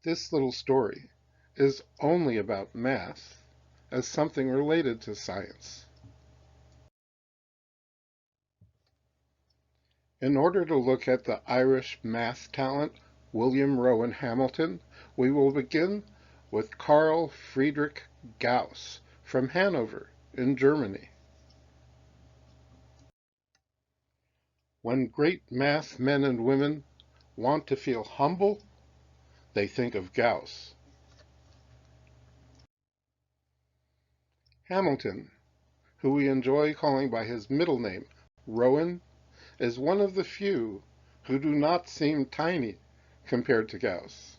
This little story is only about math as something related to science. In order to look at the Irish math talent William Rowan Hamilton, we will begin with Carl Friedrich Gauss from Hanover in Germany. When great math men and women want to feel humble, they think of Gauss. Hamilton, who we enjoy calling by his middle name, Rowan, is one of the few who do not seem tiny compared to Gauss.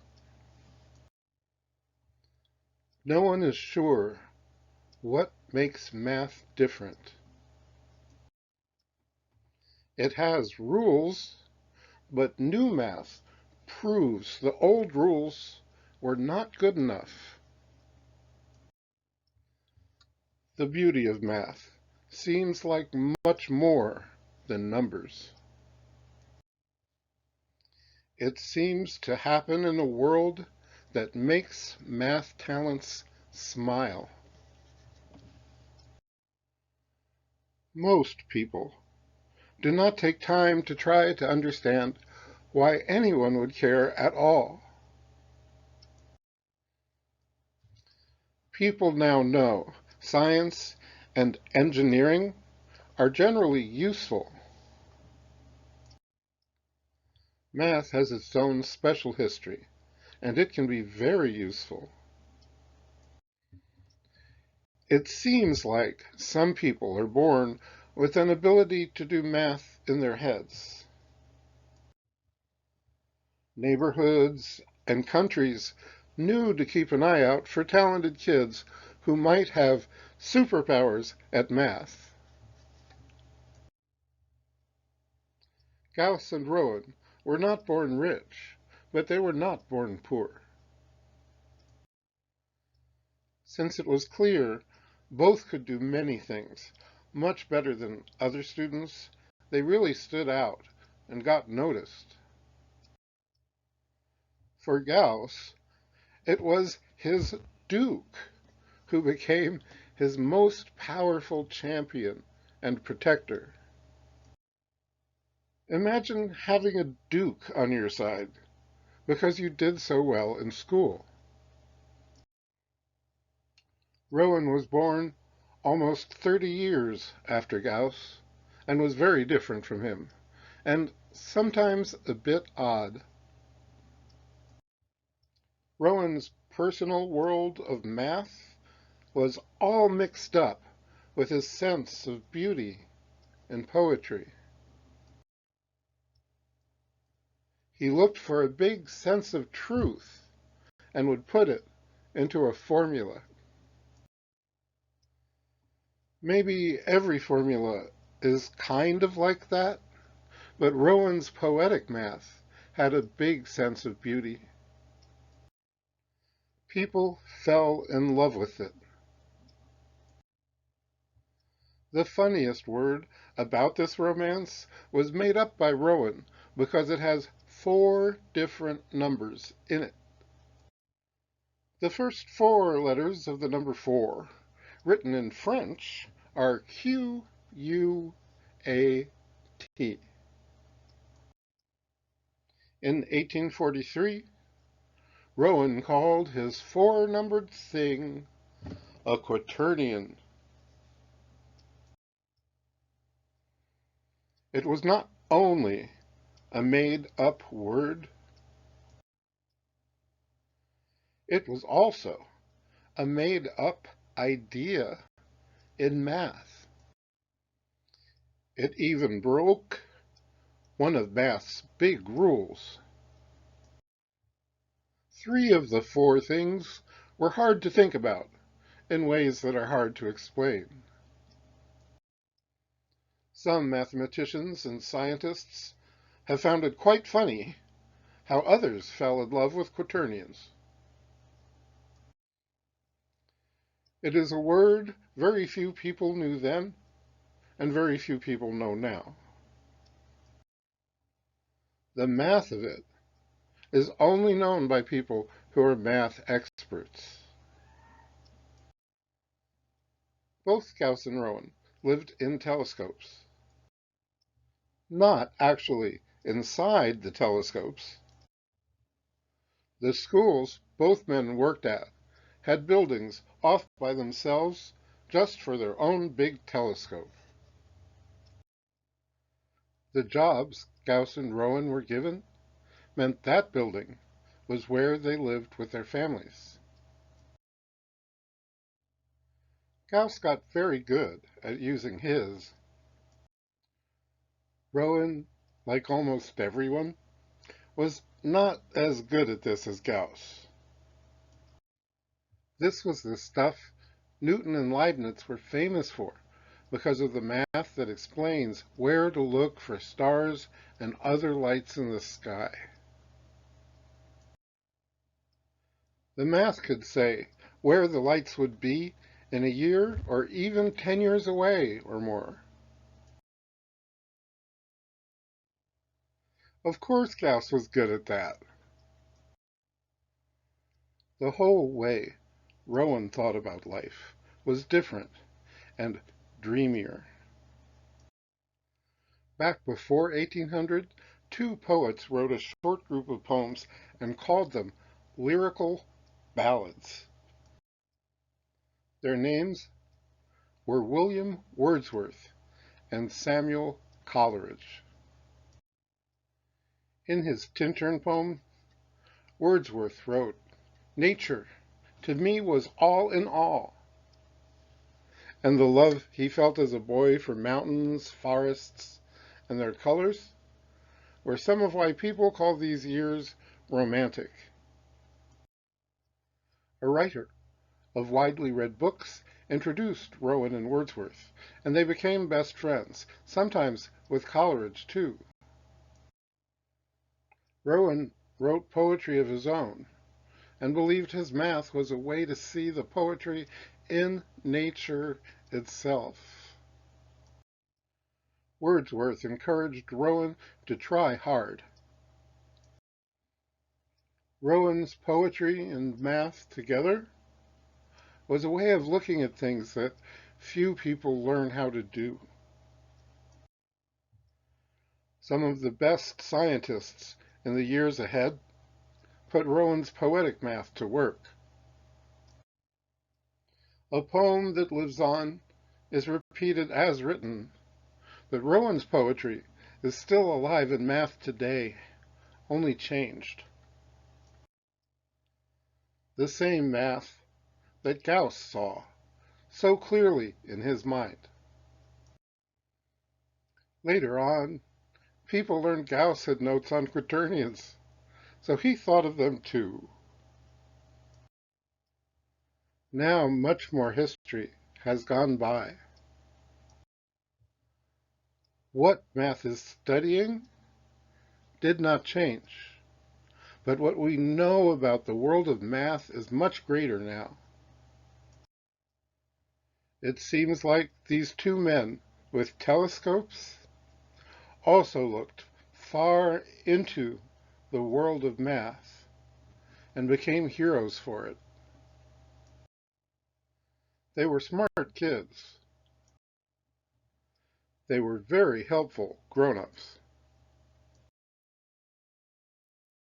No one is sure what makes math different. It has rules, but new math proves the old rules were not good enough. The beauty of math seems like much more than numbers. It seems to happen in a world that makes math talents smile. Most people do not take time to try to understand why anyone would care at all. People now know science and engineering are generally useful. Math has its own special history, and it can be very useful. It seems like some people are born with an ability to do math in their heads. Neighborhoods and countries knew to keep an eye out for talented kids who might have superpowers at math. Gauss and Rowan were not born rich, but they were not born poor. Since it was clear both could do many things much better than other students, they really stood out and got noticed. For Gauss, it was his Duke who became his most powerful champion and protector. Imagine having a Duke on your side because you did so well in school. Rowan was born almost 30 years after Gauss and was very different from him, and sometimes a bit odd. Rowan's personal world of math was all mixed up with his sense of beauty and poetry. He looked for a big sense of truth and would put it into a formula. Maybe every formula is kind of like that, but Rowan's poetic math had a big sense of beauty. People fell in love with it. The funniest word about this romance was made up by Rowan because it has 4 different numbers in it. The first 4 letters of the number 4, written in French, are Q, U, A, T. In 1843, Rowan called his 4-numbered thing a quaternion. It was not only a made-up word, it was also a made-up idea in math. It even broke one of math's big rules. 3 of the 4 things were hard to think about in ways that are hard to explain. Some mathematicians and scientists have found it quite funny how others fell in love with quaternions. It is a word very few people knew then, and very few people know now. The math of it is only known by people who are math experts. Both Gauss and Rowan lived in telescopes. Not actually inside the telescopes. The schools both men worked at had buildings off by themselves just for their own big telescope. The jobs Gauss and Rowan were given meant that building was where they lived with their families. Gauss got very good at using his. Rowan, like almost everyone, was not as good at this as Gauss. This was the stuff Newton and Leibniz were famous for because of the math that explains where to look for stars and other lights in the sky. The math could say where the lights would be in a year or even 10 years away or more. Of course Gauss was good at that. The whole way Rowan thought about life was different and dreamier. Back before 1800, two poets wrote a short group of poems and called them lyrical ballads. Their names were William Wordsworth and Samuel Coleridge. In his Tintern poem, Wordsworth wrote, "Nature to me was all in all," and the love he felt as a boy for mountains, forests, and their colors were some of why people call these years romantic. A writer of widely read books introduced Rowan and Wordsworth, and they became best friends, sometimes with Coleridge too. Rowan wrote poetry of his own and believed his math was a way to see the poetry in nature itself. Wordsworth encouraged Rowan to try hard. Rowan's poetry and math together was a way of looking at things that few people learn how to do. Some of the best scientists in the years ahead put Rowan's poetic math to work. A poem that lives on is repeated as written, but Rowan's poetry is still alive in math today, only changed. The same math that Gauss saw so clearly in his mind. Later on, people learned Gauss had notes on quaternions, so he thought of them too. Now much more history has gone by. What math is studying did not change, but what we know about the world of math is much greater now. It seems like these two men with telescopes also looked far into the world of math and became heroes for it. They were smart kids. They were very helpful grown-ups.